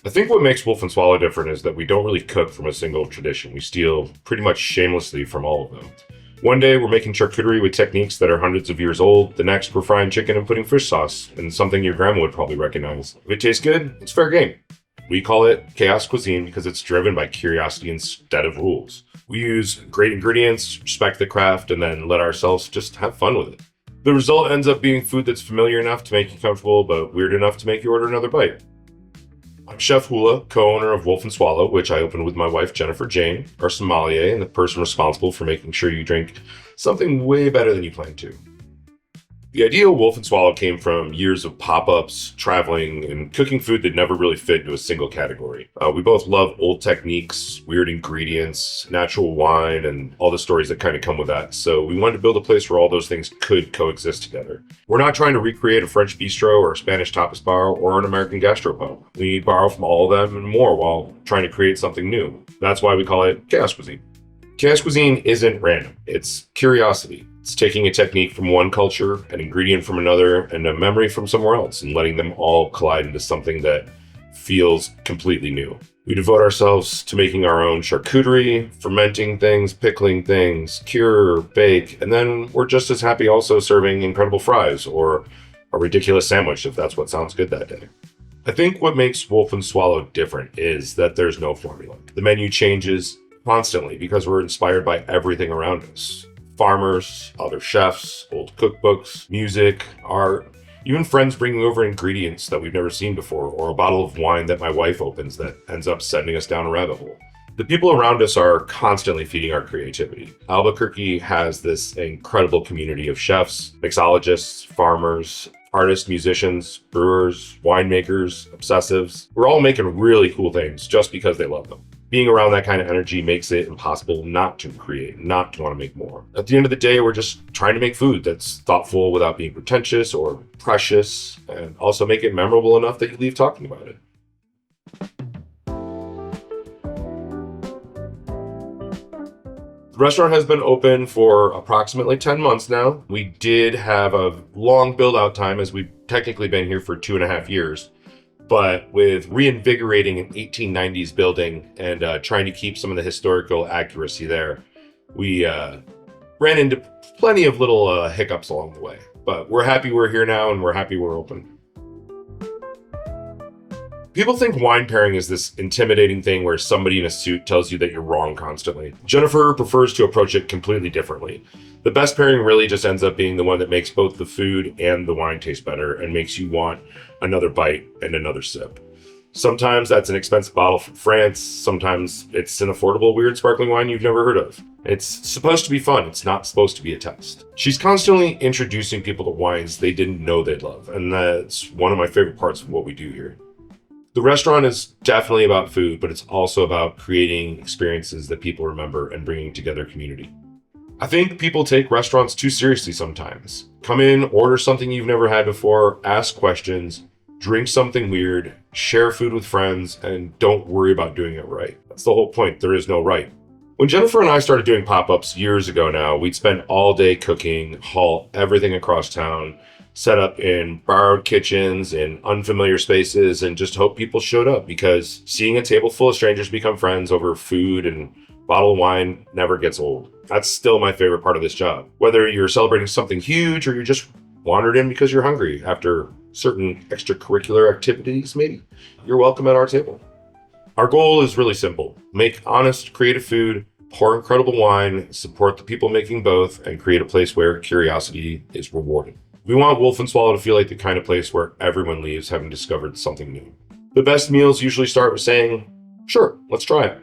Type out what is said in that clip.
I think what makes Wolf and Swallow different is that we don't really cook from a single tradition. We steal pretty much shamelessly from all of them. One day we're making charcuterie with techniques that are hundreds of years old. The next we're frying chicken and putting fish sauce, and something your grandma would probably recognize. If it tastes good, it's fair game. We call it chaos cuisine because it's driven by curiosity instead of rules. We use great ingredients, respect the craft, and then let ourselves just have fun with it. The result ends up being food that's familiar enough to make you comfortable, but weird enough to make you order another bite. I'm Chef Houla, co-owner of Wolf and Swallow, which I opened with my wife Jennifer Jane, our sommelier, and the person responsible for making sure you drink something way better than you planned to. The idea of Wolf and Swallow came from years of pop-ups, traveling, and cooking food that never really fit into a single category. We both love old techniques, weird ingredients, natural wine, and all the stories that kind of come with that. So we wanted to build a place where all those things could coexist together. We're not trying to recreate a French bistro or a Spanish tapas bar or an American gastropub. We borrow from all of them and more while trying to create something new. That's why we call it chaos cuisine. Chaos cuisine isn't random. It's curiosity. It's taking a technique from one culture, an ingredient from another, and a memory from somewhere else, and letting them all collide into something that feels completely new. We devote ourselves to making our own charcuterie, fermenting things, pickling things, cure, bake, and then we're just as happy also serving incredible fries or a ridiculous sandwich if that's what sounds good that day. I think what makes Wolf and Swallow different is that there's no formula. The menu changes constantly because we're inspired by everything around us. Farmers, other chefs, old cookbooks, music, art, even friends bringing over ingredients that we've never seen before, or a bottle of wine that my wife opens that ends up sending us down a rabbit hole. The people around us are constantly feeding our creativity. Albuquerque has this incredible community of chefs, mixologists, farmers, artists, musicians, brewers, winemakers, obsessives. We're all making really cool things just because they love them. Being around that kind of energy makes it impossible not to create, not to want to make more. At the end of the day, we're just trying to make food that's thoughtful without being pretentious or precious, and also make it memorable enough that you leave talking about it. The restaurant has been open for approximately 10 months now. We did have a long build-out time as we've technically been here for 2.5 years. But with reinvigorating an 1890s building and trying to keep some of the historical accuracy there, we ran into plenty of little hiccups along the way. But we're happy we're here now and we're happy we're open. People think wine pairing is this intimidating thing where somebody in a suit tells you that you're wrong constantly. Jennifer prefers to approach it completely differently. The best pairing really just ends up being the one that makes both the food and the wine taste better and makes you want another bite and another sip. Sometimes that's an expensive bottle from France. Sometimes it's an affordable, weird sparkling wine you've never heard of. It's supposed to be fun. It's not supposed to be a test. She's constantly introducing people to wines they didn't know they'd love, and that's one of my favorite parts of what we do here. The restaurant is definitely about food, but it's also about creating experiences that people remember and bringing together community. I think people take restaurants too seriously sometimes. Come in, order something you've never had before, ask questions, drink something weird, share food with friends, and don't worry about doing it right. That's the whole point. There is no right. When Jennifer and I started doing pop-ups years ago now, we'd spend all day cooking, haul everything across town, set up in borrowed kitchens in unfamiliar spaces, and just hope people showed up, because seeing a table full of strangers become friends over food and bottle of wine never gets old. That's still my favorite part of this job. Whether you're celebrating something huge or you just wandered in because you're hungry after certain extracurricular activities, maybe, you're welcome at our table. Our goal is really simple. Make honest, creative food, pour incredible wine, support the people making both, and create a place where curiosity is rewarded. We want Wolf and Swallow to feel like the kind of place where everyone leaves having discovered something new. The best meals usually start with saying, "Sure, let's try it."